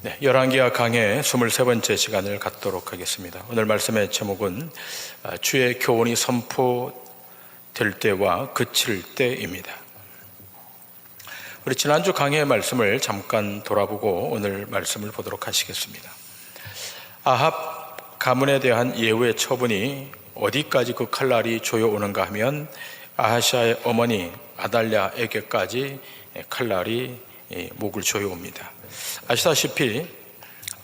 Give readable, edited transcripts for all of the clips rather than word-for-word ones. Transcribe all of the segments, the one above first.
열왕기하 강해 23번째 시간을 갖도록 하겠습니다. 오늘 말씀의 제목은 주의 교훈이 선포될 때와 그칠 때입니다. 우리 지난주 강해의 말씀을 잠깐 돌아보고 오늘 말씀을 보도록 하시겠습니다. 아합 가문에 대한 예후의 처분이 어디까지 그 칼날이 조여오는가 하면 아하시아의 어머니 아달랴에게까지 칼날이 목을 조여옵니다. 아시다시피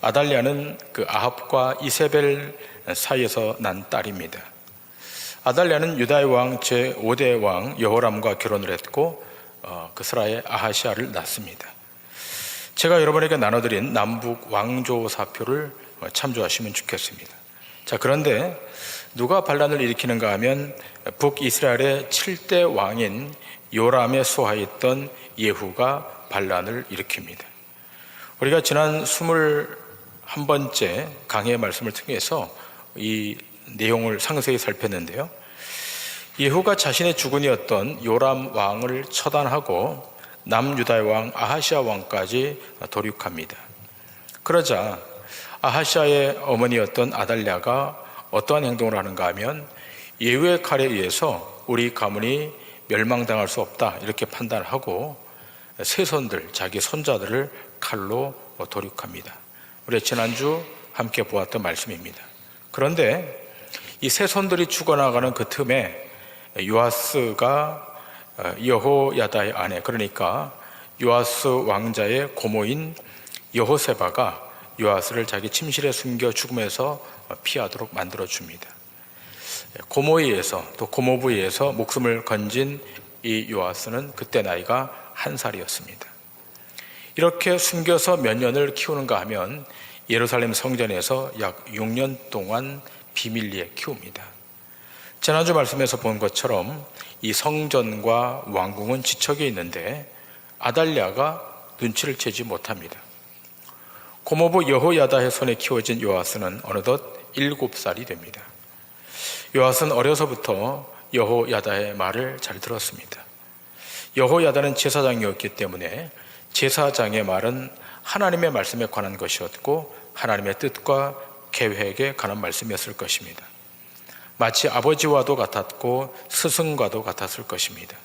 아달랴는 그 아합과 이세벨 사이에서 난 딸입니다. 아달랴는 유다의 왕 제5대 왕 여호람과 결혼을 했고 그스라의 아하시아를 낳습니다. 제가 여러분에게 나눠드린 남북 왕조 사표를 참조하시면 좋겠습니다. 자, 그런데 누가 반란을 일으키는가 하면 북이스라엘의 7대 왕인 요람의 수하였던 예후가 반란을 일으킵니다. 우리가 지난 21번째 강해의 말씀을 통해서 이 내용을 상세히 살폈는데요. 예후가 자신의 주군이었던 요람 왕을 처단하고 남유다의 왕 아하시아 왕까지 도륙합니다. 그러자 아하시아의 어머니였던 아달랴가 어떠한 행동을 하는가 하면 예후의 칼에 의해서 우리 가문이 멸망당할 수 없다 이렇게 판단하고 세손들, 자기 손자들을 칼로 도륙합니다. 우리 지난주 함께 보았던 말씀입니다. 그런데 이 세손들이 죽어나가는 그 틈에 요아스가 여호야다의 아내, 그러니까 요아스 왕자의 고모인 여호세바가 요아스를 자기 침실에 숨겨 죽음에서 피하도록 만들어줍니다. 고모에 의해서 또 고모부에 의해서 목숨을 건진 이 요아스는 그때 나이가 1살이었습니다. 이렇게 숨겨서 몇 년을 키우는가 하면 예루살렘 성전에서 약 6년 동안 비밀리에 키웁니다. 지난주 말씀에서 본 것처럼 이 성전과 왕궁은 지척에 있는데 아달랴가 눈치를 채지 못합니다. 고모부 여호야다의 손에 키워진 요아스는 어느덧 7살이 됩니다. 요아스는 어려서부터 여호야다의 말을 잘 들었습니다. 여호야다는 제사장이었기 때문에 제사장의 말은 하나님의 말씀에 관한 것이었고 하나님의 뜻과 계획에 관한 말씀이었을 것입니다. 마치 아버지와도 같았고 스승과도 같았을 것입니다.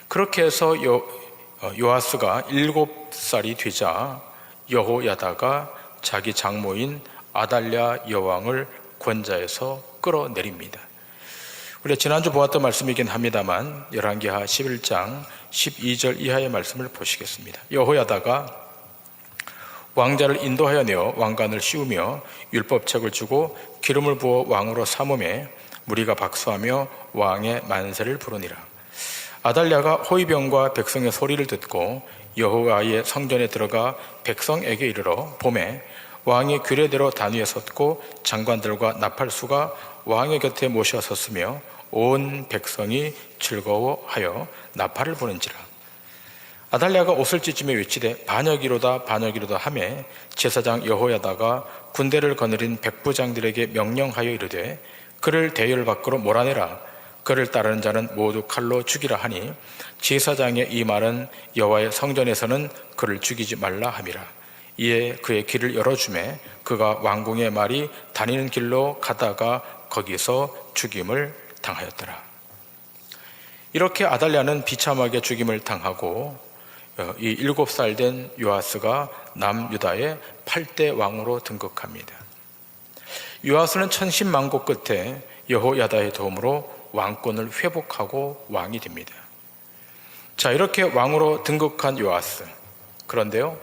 그렇게 해서 요아스가 7살이 되자 여호야다가 자기 장모인 아달랴 여왕을 권좌에서 끌어내립니다. 우리가 지난주 보았던 말씀이긴 합니다만 열왕기하 11장 12절 이하의 말씀을 보시겠습니다. 여호야다가 왕자를 인도하여 내어 왕관을 씌우며 율법책을 주고 기름을 부어 왕으로 삼음에 무리가 박수하며 왕의 만세를 부르니라. 아달랴가 호위병과 백성의 소리를 듣고 여호와의 성전에 들어가 백성에게 이르러 봄에 왕이 규례대로 단위에 섰고 장관들과 나팔수가 왕의 곁에 모셔 섰으며 온 백성이 즐거워하여 나팔을 부는지라. 아달랴가 옷을 찢으며 외치되 반역이로다 반역이로다 하매 제사장 여호야다가 군대를 거느린 백부장들에게 명령하여 이르되 그를 대열 밖으로 몰아내라. 그를 따르는 자는 모두 칼로 죽이라 하니 제사장의 이 말은 여호와의 성전에서는 그를 죽이지 말라 함이라. 이에 그의 길을 열어주매 그가 왕궁의 말이 다니는 길로 가다가 거기서 죽임을 당하였더라. 이렇게 아달랴는 비참하게 죽임을 당하고 이 7살 된 요아스가 남유다의 8대 왕으로 등극합니다. 요아스는 천신만고 끝에 여호야다의 도움으로 왕권을 회복하고 왕이 됩니다. 자, 이렇게 왕으로 등극한 요아스, 그런데요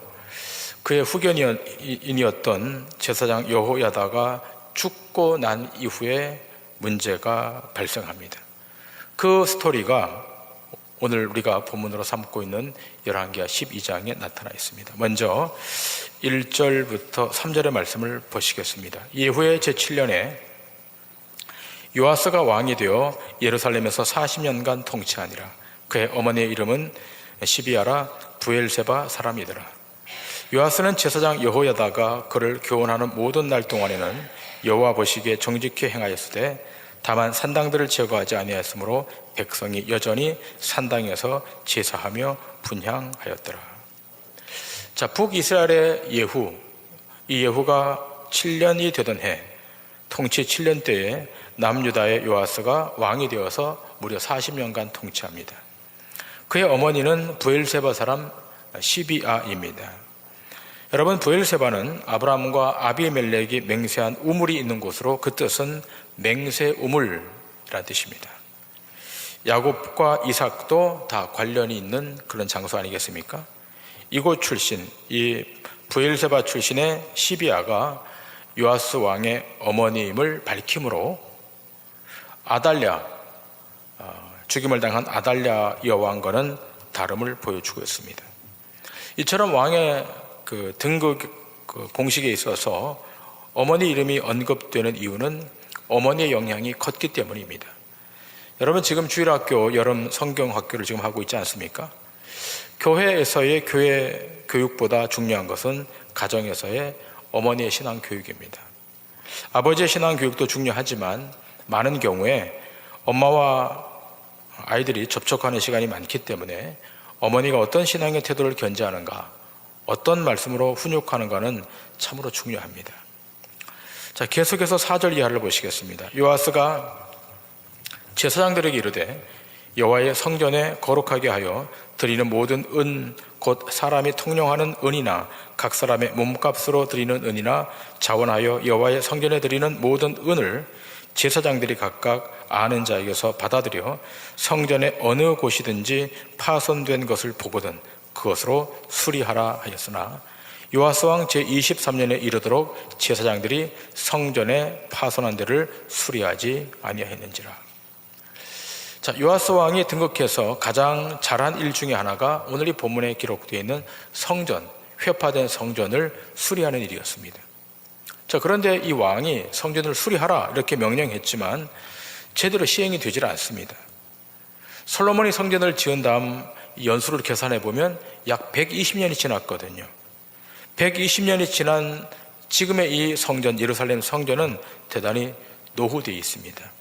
그의 후견인이었던 제사장 여호야다가 죽고 난 이후에 문제가 발생합니다. 그 스토리가 오늘 우리가 본문으로 삼고 있는 열왕기하 12장에 나타나 있습니다. 먼저 1절부터 3절의 말씀을 보시겠습니다. 예후의 제7년에 요아스가 왕이 되어 예루살렘에서 40년간 통치하니라. 그의 어머니의 이름은 시비아라 부엘세바 사람이더라. 요아스는 제사장 여호야다가 그를 교훈하는 모든 날 동안에는 여호와 보시기에 정직히 행하였으되 다만 산당들을 제거하지 아니하였으므로 백성이 여전히 산당에서 제사하며 분향하였더라. 자, 북이스라엘의 예후, 이 예후가 7년이 되던 해, 통치 7년 때에 남유다의 요아스가 왕이 되어서 무려 40년간 통치합니다. 그의 어머니는 부엘세바 사람 시비아입니다. 여러분, 부엘세바는 아브라함과 아비멜렉이 맹세한 우물이 있는 곳으로, 그 뜻은 맹세 우물이라는 뜻입니다. 야곱과 이삭도 다 관련이 있는 그런 장소 아니겠습니까? 이곳 출신, 이 부엘세바 출신의 시비아가 요아스 왕의 어머니임을 밝힘으로 아달랴, 죽임을 당한 아달랴 여왕과는 다름을 보여주고 있습니다. 이처럼 왕의 그 등극 공식에 있어서 어머니 이름이 언급되는 이유는 어머니의 영향이 컸기 때문입니다. 여러분, 지금 주일학교 여름 성경학교를 지금 하고 있지 않습니까? 교회에서의 교회 교육보다 중요한 것은 가정에서의 어머니의 신앙 교육입니다. 아버지의 신앙 교육도 중요하지만 많은 경우에 엄마와 아이들이 접촉하는 시간이 많기 때문에 어머니가 어떤 신앙의 태도를 견지하는가, 어떤 말씀으로 훈육하는가는 참으로 중요합니다. 자, 계속해서 4절 이하를 보시겠습니다. 요아스가 제사장들에게 이르되 여호와의 성전에 거룩하게 하여 드리는 모든 은, 곧 사람이 통용하는 은이나 각 사람의 몸값으로 드리는 은이나 자원하여 여호와의 성전에 드리는 모든 은을 제사장들이 각각 아는 자에게서 받아들여 성전의 어느 곳이든지 파손된 것을 보거든 그것으로 수리하라 하였으나 요아스 왕 제23년에 이르도록 제사장들이 성전의 파손한 데를 수리하지 아니하였는지라. 자, 요아스 왕이 등극해서 가장 잘한 일 중에 하나가 오늘 이 본문에 기록되어 있는 성전, 회파된 성전을 수리하는 일이었습니다. 자, 그런데 이 왕이 성전을 수리하라 이렇게 명령했지만 제대로 시행이 되질 않습니다. 솔로몬이 성전을 지은 다음 연수를 계산해 보면 약 120년이 지났거든요. 120년이 지난 지금의 이 성전, 예루살렘 성전은 대단히 노후되어 있습니다.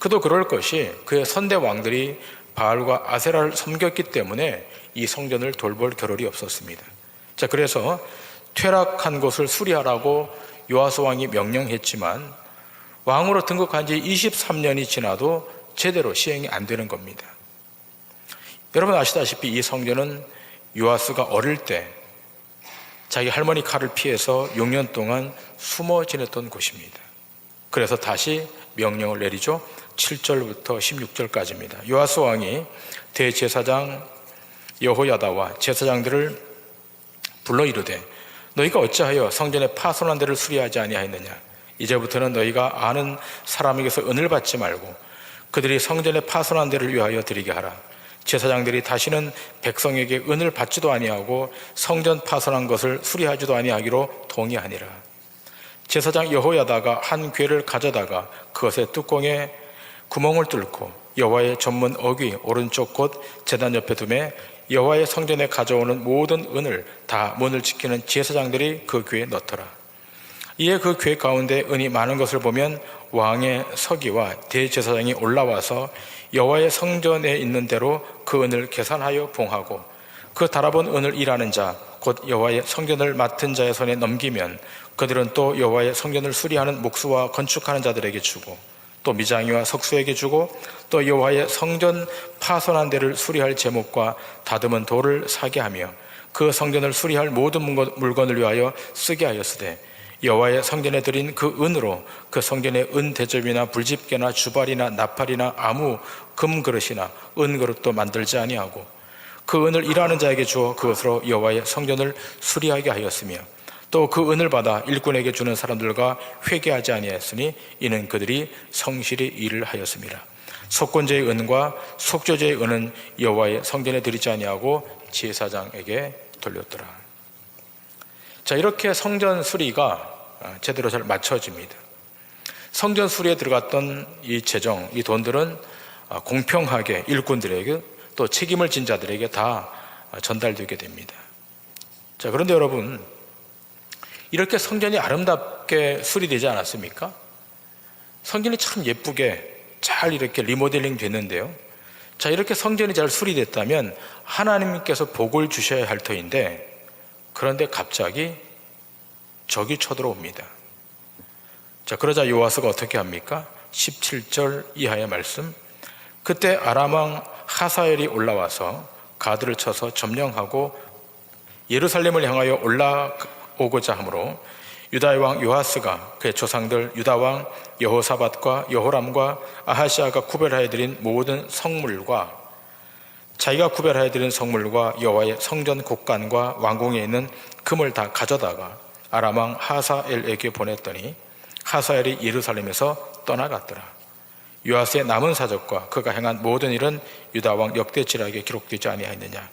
그도 그럴 것이 그의 선대 왕들이 바알과 아세라를 섬겼기 때문에 이 성전을 돌볼 겨를이 없었습니다. 자, 그래서 퇴락한 곳을 수리하라고 요아스 왕이 명령했지만 왕으로 등극한 지 23년이 지나도 제대로 시행이 안 되는 겁니다. 여러분 아시다시피 이 성전은 요아스가 어릴 때 자기 할머니 칼을 피해서 6년 동안 숨어 지냈던 곳입니다. 그래서 다시 명령을 내리죠. 7절부터 16절까지입니다. 요아스 왕이 대제사장 여호야다와 제사장들을 불러 이르되 너희가 어찌하여 성전의 파손한 데를 수리하지 아니하였느냐. 이제부터는 너희가 아는 사람에게서 은을 받지 말고 그들이 성전의 파손한 데를 위하여 드리게 하라. 제사장들이 다시는 백성에게 은을 받지도 아니하고 성전 파손한 것을 수리하지도 아니하기로 동의하니라. 제사장 여호야다가 한 궤를 가져다가 그것의 뚜껑에 구멍을 뚫고 여호와의 전문 어귀 오른쪽 곧 제단 옆에 두매 여호와의 성전에 가져오는 모든 은을 다 문을 지키는 제사장들이 그 궤에 넣더라. 이에 그 궤 가운데 은이 많은 것을 보면 왕의 서기와 대제사장이 올라와서 여호와의 성전에 있는 대로 그 은을 계산하여 봉하고 그 달아본 은을 일하는 자 곧 여호와의 성전을 맡은 자의 손에 넘기면 그들은 또 여호와의 성전을 수리하는 목수와 건축하는 자들에게 주고 또 미장이와 석수에게 주고 또 여호와의 성전 파손한 데를 수리할 제목과 다듬은 돌을 사게 하며 그 성전을 수리할 모든 물건을 위하여 쓰게 하였으되 여호와의 성전에 드린 그 은으로 그 성전의 은 대접이나 불집게나 주발이나 나팔이나 아무 금그릇이나 은그릇도 만들지 아니하고 그 은을 일하는 자에게 주어 그것으로 여호와의 성전을 수리하게 하였으며 또 그 은을 받아 일꾼에게 주는 사람들과 회개하지 아니하였으니 이는 그들이 성실히 일을 하였습니다. 속건제의 은과 속죄제의 은은 여호와의 성전에 드리지 아니하고 제사장에게 돌렸더라. 자, 이렇게 성전 수리가 제대로 잘 맞춰집니다. 성전 수리에 들어갔던 이 재정, 이 돈들은 공평하게 일꾼들에게 또 책임을 진 자들에게 다 전달되게 됩니다. 자, 그런데 여러분, 이렇게 성전이 아름답게 수리되지 않았습니까? 성전이 참 예쁘게 잘 이렇게 리모델링 됐는데요. 자, 이렇게 성전이 잘 수리됐다면 하나님께서 복을 주셔야 할 터인데 그런데 갑자기 적이 쳐들어옵니다. 자, 그러자 요아스가 어떻게 합니까? 17절 이하의 말씀. 그때 아람 왕 하사엘이 올라와서 가드를 쳐서 점령하고 예루살렘을 향하여 올라오고자 하므로 유다의 왕 요아스가 그의 조상들 유다 왕 여호사밧과 여호람과 아하시아가 구별하여 드린 모든 성물과 자기가 구별하여 드린 성물과 여호와의 성전 곡간과 왕궁에 있는 금을 다 가져다가 아람 왕 하사엘에게 보냈더니 하사엘이 예루살렘에서 떠나갔더라. 요아스의 남은 사적과 그가 행한 모든 일은 유다 왕 역대지략에 기록되지 아니하였느냐.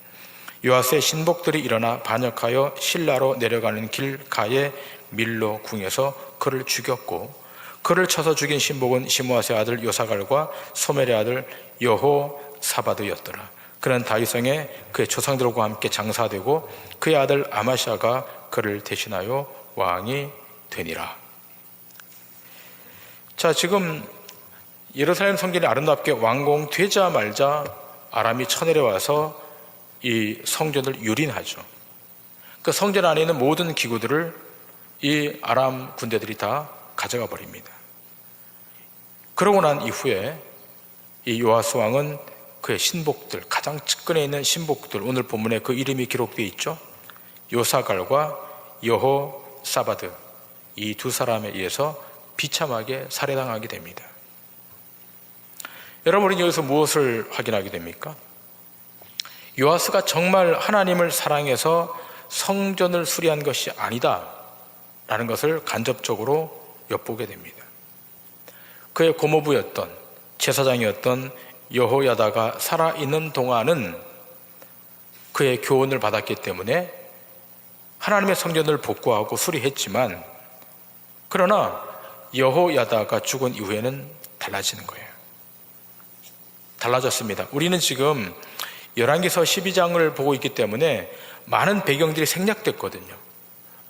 요아스의 신복들이 일어나 반역하여 실라로 내려가는 길가의 밀로 궁에서 그를 죽였고, 그를 쳐서 죽인 신복은 시므아스의 아들 요사갈과 소멜의 아들 여호사밧이었더라. 그는 다윗성에 그의 조상들과 함께 장사되고 그의 아들 아마시아가 그를 대신하여 왕이 되니라. 자, 지금 예루살렘 성전이 아름답게 완공되자 말자 아람이 쳐내려와서 이 성전을 유린하죠. 그 성전 안에 있는 모든 기구들을 이 아람 군대들이 다 가져가 버립니다. 그러고 난 이후에 이 요아스 왕은 그의 신복들, 가장 측근에 있는 신복들, 오늘 본문에 그 이름이 기록되어 있죠. 요사갈과 여호사밧, 이 두 사람에 의해서 비참하게 살해당하게 됩니다. 여러분, 우리는 여기서 무엇을 확인하게 됩니까? 요아스가 정말 하나님을 사랑해서 성전을 수리한 것이 아니다 라는 것을 간접적으로 엿보게 됩니다. 그의 고모부였던 제사장이었던 여호야다가 살아있는 동안은 그의 교훈을 받았기 때문에 하나님의 성전을 복구하고 수리했지만, 그러나 여호야다가 죽은 이후에는 달라지는 거예요. 달라졌습니다. 우리는 지금 열왕기서 12장을 보고 있기 때문에 많은 배경들이 생략됐거든요.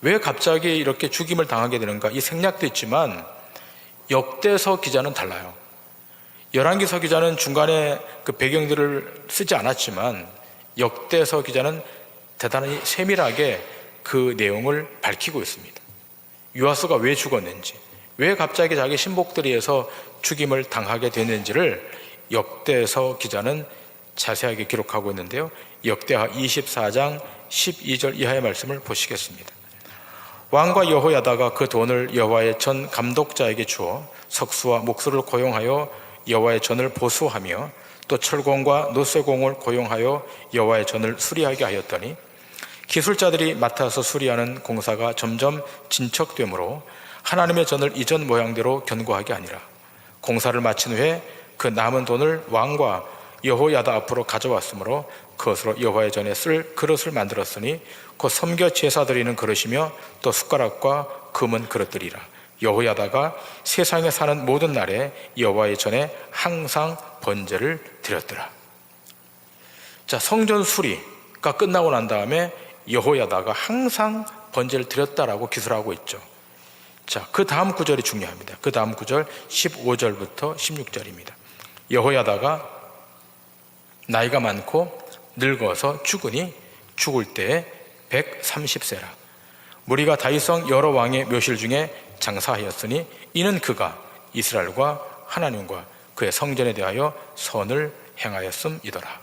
왜 갑자기 이렇게 죽임을 당하게 되는가? 이 생략됐지만 역대서 기자는 달라요. 열왕기서 기자는 중간에 그 배경들을 쓰지 않았지만 역대서 기자는 대단히 세밀하게 그 내용을 밝히고 있습니다. 요아스가 왜 죽었는지, 왜 갑자기 자기 신복들에 의해서 죽임을 당하게 됐는지를 역대서 기자는 자세하게 기록하고 있는데요. 역대하 24장 12절 이하의 말씀을 보시겠습니다. 왕과 여호야다가 그 돈을 여호와의 전 감독자에게 주어 석수와 목수를 고용하여 여호와의 전을 보수하며 또 철공과 노쇠공을 고용하여 여호와의 전을 수리하게 하였더니 기술자들이 맡아서 수리하는 공사가 점점 진척되므로 하나님의 전을 이전 모양대로 견고하게 하니라. 공사를 마친 후에 그 남은 돈을 왕과 여호야다 앞으로 가져왔으므로 그것으로 여호와의 전에 쓸 그릇을 만들었으니 곧 섬겨 제사 드리는 그릇이며 또 숟가락과 금은 그릇들이라. 여호야다가 세상에 사는 모든 날에 여호와의 전에 항상 번제를 드렸더라. 자, 성전 수리가 끝나고 난 다음에 여호야다가 항상 번제를 드렸다라고 기술하고 있죠. 자, 그 다음 구절이 중요합니다. 그 다음 구절 15절부터 16절입니다. 여호야다가 나이가 많고 늙어서 죽으니 죽을 때에 130세라. 무리가 다윗성 여러 왕의 묘실 중에 장사하였으니 이는 그가 이스라엘과 하나님과 그의 성전에 대하여 선을 행하였음이더라.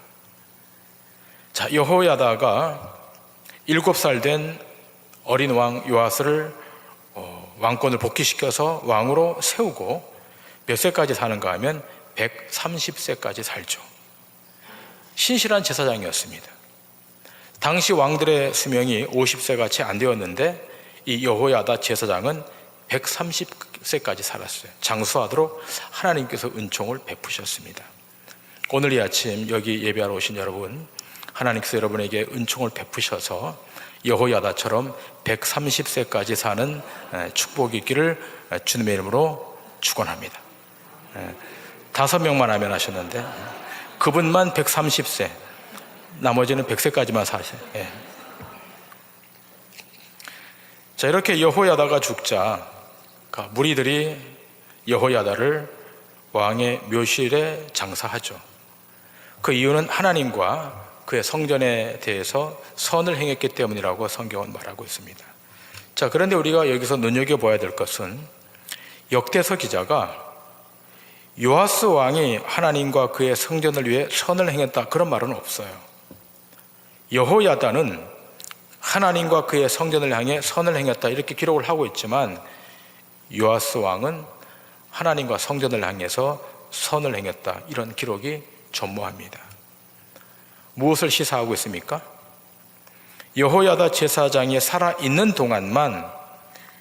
자, 여호야다가 7살 된 어린 왕 요아스를 왕권을 복귀시켜서 왕으로 세우고 몇 세까지 사는가 하면 130세까지 살죠. 신실한 제사장이었습니다. 당시 왕들의 수명이 50세가 채 안 되었는데 이 여호야다 제사장은 130세까지 살았어요. 장수하도록 하나님께서 은총을 베푸셨습니다. 오늘 이 아침 여기 예배하러 오신 여러분, 하나님께서 여러분에게 은총을 베푸셔서 여호야다처럼 130세까지 사는 축복이 있기를 주님의 이름으로 축원합니다. 5명만 하면 하셨는데 그분만 130세, 나머지는 100세까지만 사세요. 예. 자, 이렇게 여호야다가 죽자 무리들이 여호야다를 왕의 묘실에 장사하죠. 그 이유는 하나님과 그의 성전에 대해서 선을 행했기 때문이라고 성경은 말하고 있습니다. 자, 그런데 우리가 여기서 눈여겨봐야 될 것은 역대서 기자가 요아스 왕이 하나님과 그의 성전을 위해 선을 행했다, 그런 말은 없어요. 여호야다는 하나님과 그의 성전을 향해 선을 행했다, 이렇게 기록을 하고 있지만 요아스 왕은 하나님과 성전을 향해서 선을 행했다, 이런 기록이 전무합니다. 무엇을 시사하고 있습니까? 여호야다 제사장이 살아있는 동안만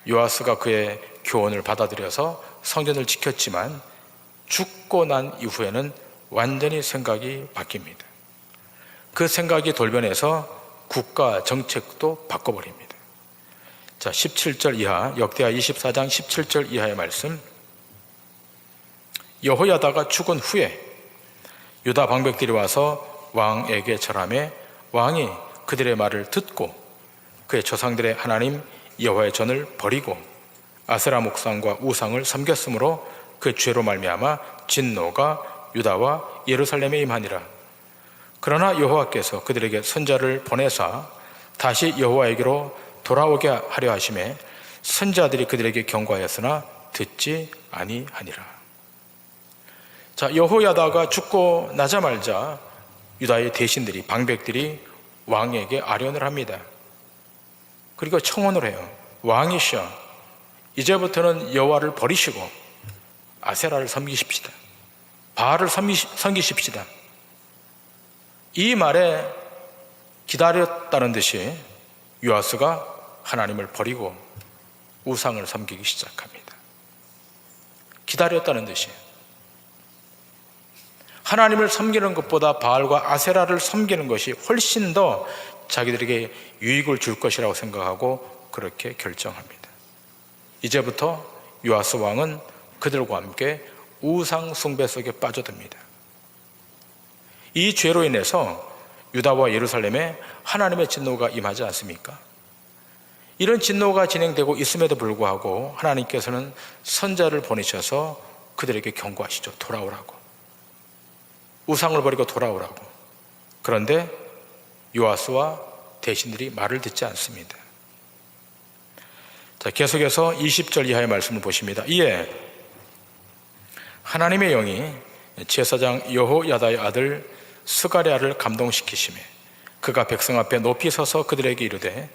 요아스가 그의 교훈을 받아들여서 성전을 지켰지만 죽고 난 이후에는 완전히 생각이 바뀝니다. 그 생각이 돌변해서 국가 정책도 바꿔버립니다. 자, 17절 이하, 역대하 24장 17절 이하의 말씀. 여호야다가 죽은 후에 유다 방백들이 와서 왕에게 절하매 왕이 그들의 말을 듣고 그의 조상들의 하나님 여호와의 전을 버리고 아세라 목상과 우상을 섬겼으므로 그 죄로 말미암아 진노가 유다와 예루살렘에 임하니라. 그러나 여호와께서 그들에게 선자를 보내사 다시 여호와에게로 돌아오게 하려 하심에 선자들이 그들에게 경고하였으나 듣지 아니하니라. 자, 여호야다가 죽고 나자마자 유다의 대신들이, 방백들이 왕에게 아련을 합니다. 그리고 청혼을 해요. 왕이시여, 이제부터는 여호와를 버리시고 아세라를 섬기십시다. 바알을 섬기십시다. 이 말에 기다렸다는 듯이 요아스가 하나님을 버리고 우상을 섬기기 시작합니다. 기다렸다는 듯이. 하나님을 섬기는 것보다 바알과 아세라를 섬기는 것이 훨씬 더 자기들에게 유익을 줄 것이라고 생각하고 그렇게 결정합니다. 이제부터 요아스 왕은 그들과 함께 우상 숭배 속에 빠져듭니다. 이 죄로 인해서 유다와 예루살렘에 하나님의 진노가 임하지 않습니까? 이런 진노가 진행되고 있음에도 불구하고 하나님께서는 선자를 보내셔서 그들에게 경고하시죠. 돌아오라고. 우상을 버리고 돌아오라고. 그런데 요아스와 대신들이 말을 듣지 않습니다. 자, 계속해서 20절 이하의 말씀을 보십니다. 이에 하나님의 영이 제사장 여호야다의 아들 스가랴를 감동시키시매 그가 백성 앞에 높이 서서 그들에게 이르되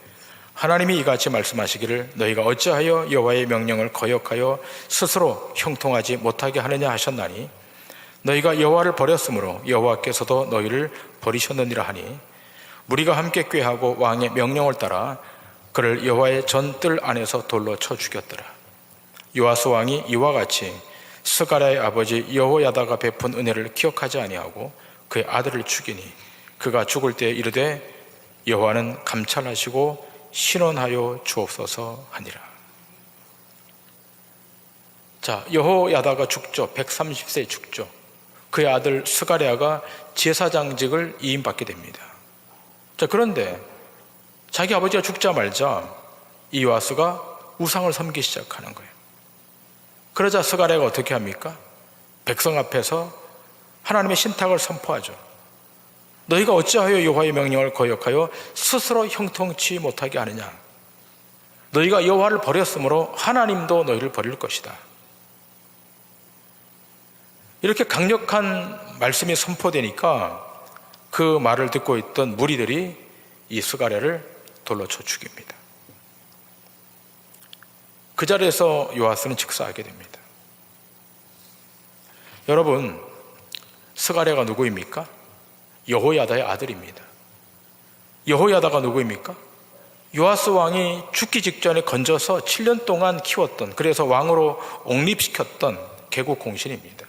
하나님이 이같이 말씀하시기를 너희가 어찌하여 여호와의 명령을 거역하여 스스로 형통하지 못하게 하느냐 하셨나니 너희가 여호와를 버렸으므로 여호와께서도 너희를 버리셨느니라 하니 무리가 함께 꾀하고 왕의 명령을 따라 그를 여호와의 전뜰 안에서 돌로 쳐 죽였더라. 요아스 왕이 이와 같이 스가랴의 아버지 여호야다가 베푼 은혜를 기억하지 아니하고 그의 아들을 죽이니 그가 죽을 때에 이르되 여호와는 감찰하시고 신원하여 주옵소서 하니라. 자, 여호야다가 죽죠. 130세에 죽죠. 그의 아들 스가랴가 제사장직을 이임받게 됩니다. 자, 그런데 자기 아버지가 죽자마자 이 요아스가 우상을 섬기기 시작하는 거예요. 그러자 스가랴가 어떻게 합니까? 백성 앞에서 하나님의 신탁을 선포하죠. 너희가 어찌하여 여호와의 명령을 거역하여 스스로 형통치 못하게 하느냐? 너희가 여호와를 버렸으므로 하나님도 너희를 버릴 것이다. 이렇게 강력한 말씀이 선포되니까 그 말을 듣고 있던 무리들이 이 스가랴를 돌로 쳐 죽입니다. 그 자리에서 요아스는 즉사하게 됩니다. 여러분, 스가랴가 누구입니까? 여호야다의 아들입니다. 여호야다가 누구입니까? 요아스 왕이 죽기 직전에 건져서 7년 동안 키웠던, 그래서 왕으로 옹립시켰던 개국 공신입니다.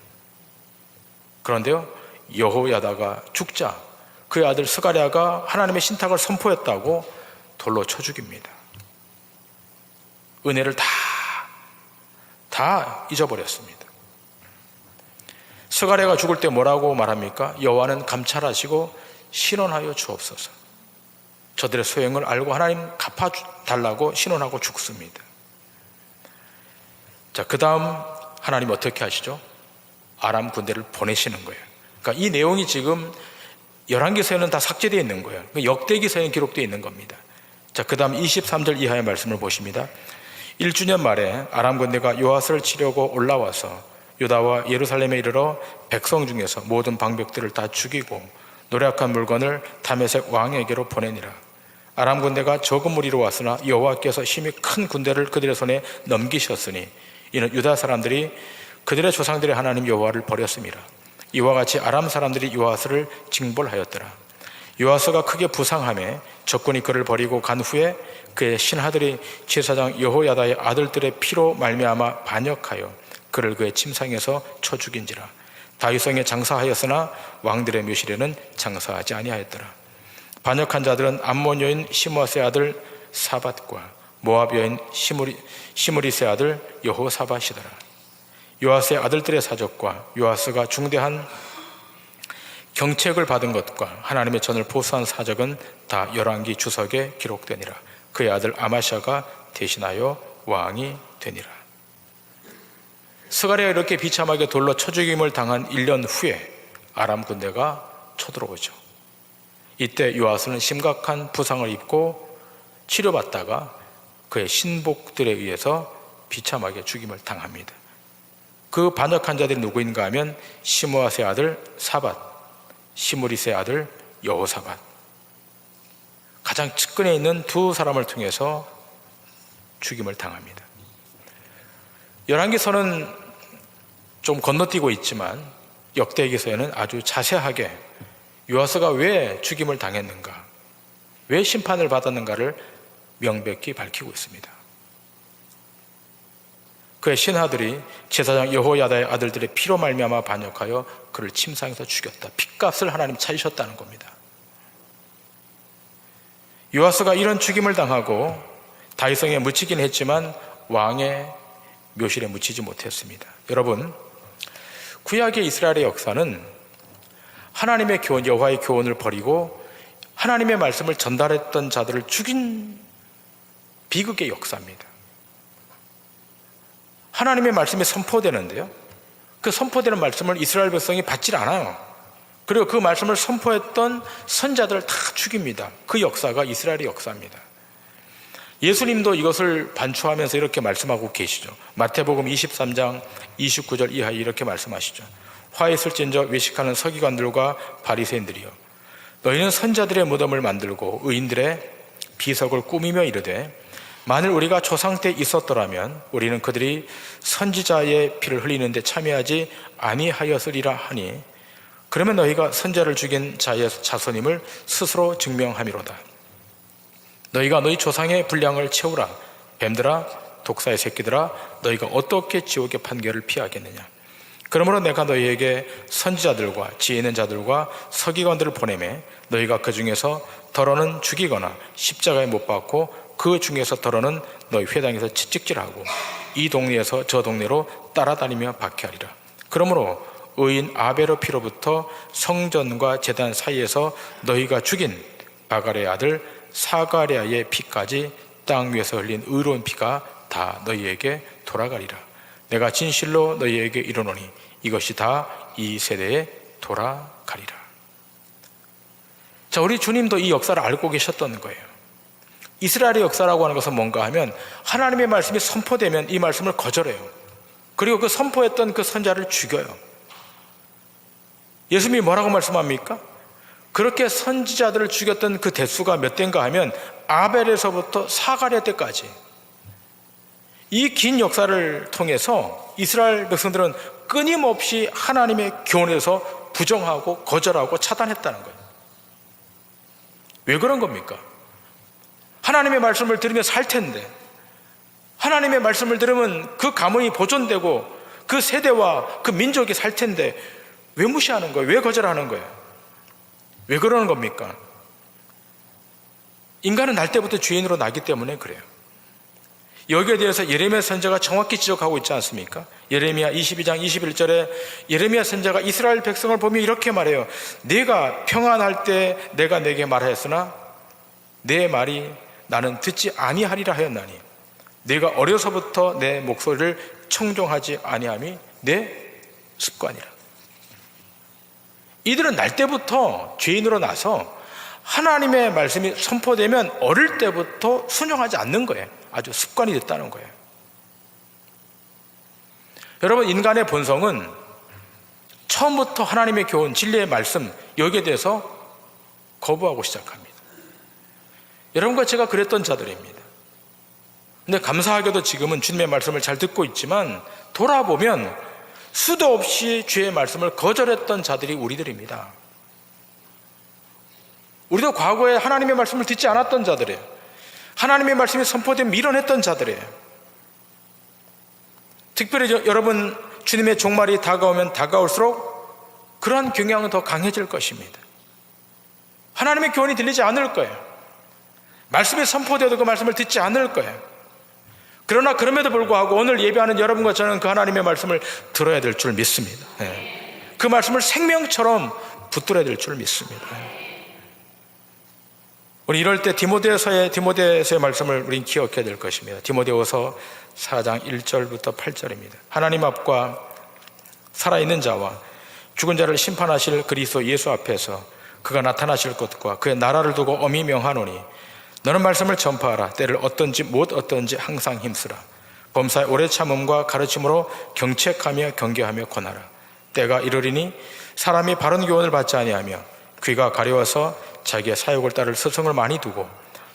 그런데요, 여호야다가 죽자 그의 아들 스가랴가 하나님의 신탁을 선포했다고 돌로 쳐 죽입니다. 은혜를 다 잊어버렸습니다. 스가랴가 죽을 때 뭐라고 말합니까? 여호와는 감찰하시고 신원하여 주옵소서. 저들의 소행을 알고 하나님 갚아달라고 신원하고 죽습니다. 자, 그 다음 하나님 어떻게 하시죠? 아람 군대를 보내시는 거예요. 그러니까 이 내용이 지금 열왕기서에는 다 삭제되어 있는 거예요. 역대기서에는 기록되어 있는 겁니다. 자, 그 다음 23절 이하의 말씀을 보십니다. 1주년 말에 아람 군대가 요아스를 치려고 올라와서 유다와 예루살렘에 이르러 백성 중에서 모든 방백들을 다 죽이고 노략한 물건을 다메섹 왕에게로 보내니라. 아람 군대가 적은 무리로 왔으나 여호와께서 심히 큰 군대를 그들의 손에 넘기셨으니 이는 유다 사람들이 그들의 조상들의 하나님 여호와를 버렸습니다. 이와 같이 아람 사람들이 요아스를 징벌하였더라. 요아스가 크게 부상하며 적군이 그를 버리고 간 후에 그의 신하들이 제사장 여호야다의 아들들의 피로 말미암아 반역하여 그를 그의 침상에서 쳐 죽인지라. 다윗성에 장사하였으나 왕들의 묘실에는 장사하지 아니하였더라. 반역한 자들은 암몬 여인 시므아스의 아들 사밧과 모압 여인 시므리스의 아들 여호사밧이더라. 요아스의 아들들의 사적과 요아스가 중대한 경책을 받은 것과 하나님의 전을 보수한 사적은 다 열왕기 주석에 기록되니라. 그의 아들 아마샤가 대신하여 왕이 되니라. 스가랴가 이렇게 비참하게 돌로 쳐 죽임을 당한 1년 후에 아람 군대가 쳐들어오죠. 이때 요아스는 심각한 부상을 입고 치료받다가 그의 신복들에 의해서 비참하게 죽임을 당합니다. 그 반역한 자들이 누구인가 하면 시므아스의 아들 사밧, 시므리스의 아들 여호사밧, 가장 측근에 있는 두 사람을 통해서 죽임을 당합니다. 열왕기서는 좀 건너뛰고 있지만 역대기서에는 아주 자세하게 요아스가 왜 죽임을 당했는가, 왜 심판을 받았는가를 명백히 밝히고 있습니다. 그의 신하들이 제사장 여호야다의 아들들의 피로 말미암아 반역하여 그를 침상에서 죽였다. 핏값을 하나님 찾으셨다는 겁니다. 요아스가 이런 죽임을 당하고 다윗성에 묻히긴 했지만 왕의 묘실에 묻히지 못했습니다. 여러분, 구약의 이스라엘의 역사는 하나님의 교훈, 여호와의 교훈을 버리고 하나님의 말씀을 전달했던 자들을 죽인 비극의 역사입니다. 하나님의 말씀이 선포되는데요, 그 선포되는 말씀을 이스라엘 백성이 받질 않아요. 그리고 그 말씀을 선포했던 선자들을 다 죽입니다. 그 역사가 이스라엘의 역사입니다. 예수님도 이것을 반추하면서 이렇게 말씀하고 계시죠. 마태복음 23장 29절 이하에 이렇게 말씀하시죠. 화 있을진저 외식하는 서기관들과 바리새인들이여, 너희는 선자들의 무덤을 만들고 의인들의 비석을 꾸미며 이르되 만일 우리가 조상 때 있었더라면 우리는 그들이 선지자의 피를 흘리는데 참여하지 아니하였으리라 하니 그러면 너희가 선자를 죽인 자의 자손임을 스스로 증명함이로다. 너희가 너희 조상의 분량을 채우라. 뱀들아, 독사의 새끼들아, 너희가 어떻게 지옥의 판결을 피하겠느냐. 그러므로 내가 너희에게 선지자들과 지혜 있는 자들과 서기관들을 보내매 너희가 그 중에서 더러는 죽이거나 십자가에 못 박고 그 중에서 더러는 너희 회당에서 채찍질하고 이 동네에서 저 동네로 따라다니며 박해하리라. 그러므로 의인 아벨의 피로부터 성전과 제단 사이에서 너희가 죽인 바갈의 아들 사가랴의 피까지 땅 위에서 흘린 의로운 피가 다 너희에게 돌아가리라. 내가 진실로 너희에게 이르노니 이것이 다 이 세대에 돌아가리라. 자, 우리 주님도 이 역사를 알고 계셨던 거예요. 이스라엘의 역사라고 하는 것은 뭔가 하면 하나님의 말씀이 선포되면 이 말씀을 거절해요. 그리고 그 선포했던 그 선자를 죽여요. 예수님이 뭐라고 말씀합니까? 그렇게 선지자들을 죽였던 그 대수가 몇 대인가 하면 아벨에서부터 사가랴 때까지 이 긴 역사를 통해서 이스라엘 백성들은 끊임없이 하나님의 교훈에서 부정하고 거절하고 차단했다는 거예요. 왜 그런 겁니까? 하나님의 말씀을 들으면 살 텐데, 하나님의 말씀을 들으면 그 가문이 보존되고 그 세대와 그 민족이 살 텐데 왜 무시하는 거예요? 왜 거절하는 거예요? 왜 그러는 겁니까? 인간은 날 때부터 주인으로 나기 때문에 그래요. 여기에 대해서 예레미야 선지자가 정확히 지적하고 있지 않습니까? 예레미야 22장 21절에 예레미야 선지자가 이스라엘 백성을 보며 이렇게 말해요. 네가 평안할 때 내가 내게 말하였으나 내 말이 나는 듣지 아니하리라 하였나니 내가 어려서부터 내 목소리를 청종하지 아니함이 내 습관이라. 이들은 날 때부터 죄인으로 나서 하나님의 말씀이 선포되면 어릴 때부터 순종하지 않는 거예요. 아주 습관이 됐다는 거예요. 여러분, 인간의 본성은 처음부터 하나님의 교훈, 진리의 말씀, 여기에 대해서 거부하고 시작합니다. 여러분과 제가 그랬던 자들입니다. 근데 감사하게도 지금은 주님의 말씀을 잘 듣고 있지만 돌아보면 수도 없이 주의 말씀을 거절했던 자들이 우리들입니다. 우리도 과거에 하나님의 말씀을 듣지 않았던 자들이에요. 하나님의 말씀이 선포되면 밀어냈던 자들이에요. 특별히 여러분, 주님의 종말이 다가오면 다가올수록 그러한 경향은 더 강해질 것입니다. 하나님의 교훈이 들리지 않을 거예요. 말씀이 선포되어도 그 말씀을 듣지 않을 거예요. 그러나 그럼에도 불구하고 오늘 예배하는 여러분과 저는 그 하나님의 말씀을 들어야 될 줄 믿습니다. 그 말씀을 생명처럼 붙들어야 될 줄 믿습니다. 우리 이럴 때 디모데서의 말씀을 우린 기억해야 될 것입니다. 디모데후서 4장 1절부터 8절입니다. 하나님 앞과 살아있는 자와 죽은 자를 심판하실 그리스도 예수 앞에서 그가 나타나실 것과 그의 나라를 두고 엄히 명하노니 너는 말씀을 전파하라. 때를 얻든지 못 얻든지 항상 힘쓰라. 범사의 오래 참음과 가르침으로 경책하며 경계하며 권하라. 때가 이르리니 사람이 바른 교훈을 받지 아니하며 귀가 가려워서 자기의 사욕을 따를 스승을 많이 두고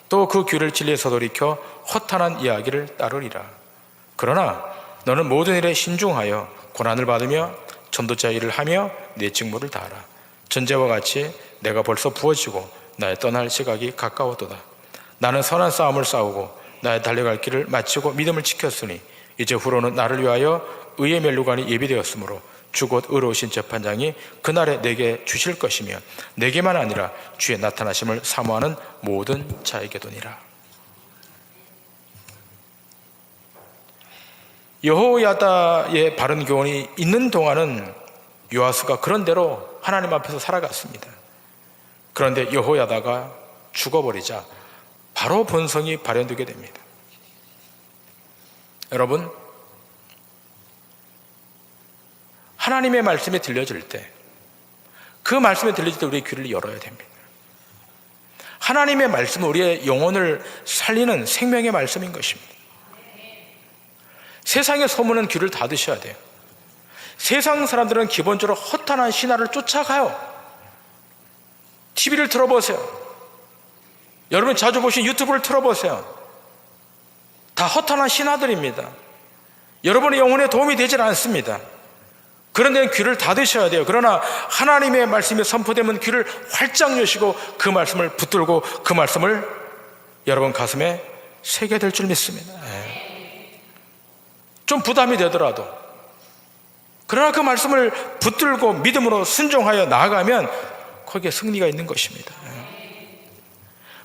또 그 귀를 진리에서 돌이켜 허탄한 이야기를 따르리라. 그러나 너는 모든 일에 신중하여 고난을 받으며 전도자 일을 하며 내 직무를 다하라. 전제와 같이 내가 벌써 부어지고 나의 떠날 시각이 가까웠도다. 나는 선한 싸움을 싸우고 나의 달려갈 길을 마치고 믿음을 지켰으니 이제 후로는 나를 위하여 의의 멸류관이 예비되었으므로 주 곧 의로우신 재판장이 그날에 내게 주실 것이며 내게만 아니라 주의 나타나심을 사모하는 모든 자에게도니라. 여호야다의 바른 교훈이 있는 동안은 요아스가 그런 대로 하나님 앞에서 살아갔습니다. 그런데 여호야다가 죽어버리자 바로 본성이 발현되게 됩니다. 여러분, 하나님의 말씀이 들려질 때, 그 말씀이 들려질 때 우리의 귀를 열어야 됩니다. 하나님의 말씀은 우리의 영혼을 살리는 생명의 말씀인 것입니다. 세상의 소문은 귀를 닫으셔야 돼요. 세상 사람들은 기본적으로 허탄한 신화를 쫓아가요. TV를 틀어보세요. 여러분 자주 보신 유튜브를 틀어보세요. 다 허탄한 신화들입니다. 여러분의 영혼에 도움이 되질 않습니다. 그런 데는 귀를 닫으셔야 돼요. 그러나 하나님의 말씀이 선포되면 귀를 활짝 여시고 그 말씀을 붙들고 그 말씀을 여러분 가슴에 새게 될 줄 믿습니다. 좀 부담이 되더라도, 그러나 그 말씀을 붙들고 믿음으로 순종하여 나아가면 거기에 승리가 있는 것입니다.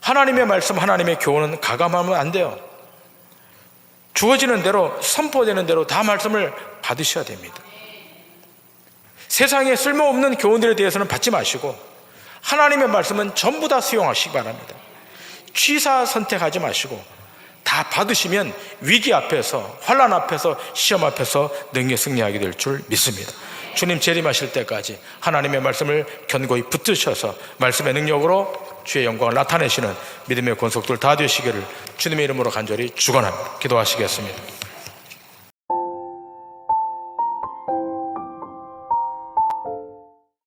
하나님의 말씀, 하나님의 교훈은 가감하면 안 돼요. 주어지는 대로, 선포되는 대로 다 말씀을 받으셔야 됩니다. 세상에 쓸모없는 교훈들에 대해서는 받지 마시고 하나님의 말씀은 전부 다 수용하시기 바랍니다. 취사 선택하지 마시고 다 받으시면 위기 앞에서, 환난 앞에서, 시험 앞에서 능히 승리하게 될 줄 믿습니다. 주님 재림하실 때까지 하나님의 말씀을 견고히 붙드셔서 말씀의 능력으로 주의 영광을 나타내시는 믿음의 권속들 다 되시기를 주님의 이름으로 간절히 축원합니다. 기도하시겠습니다.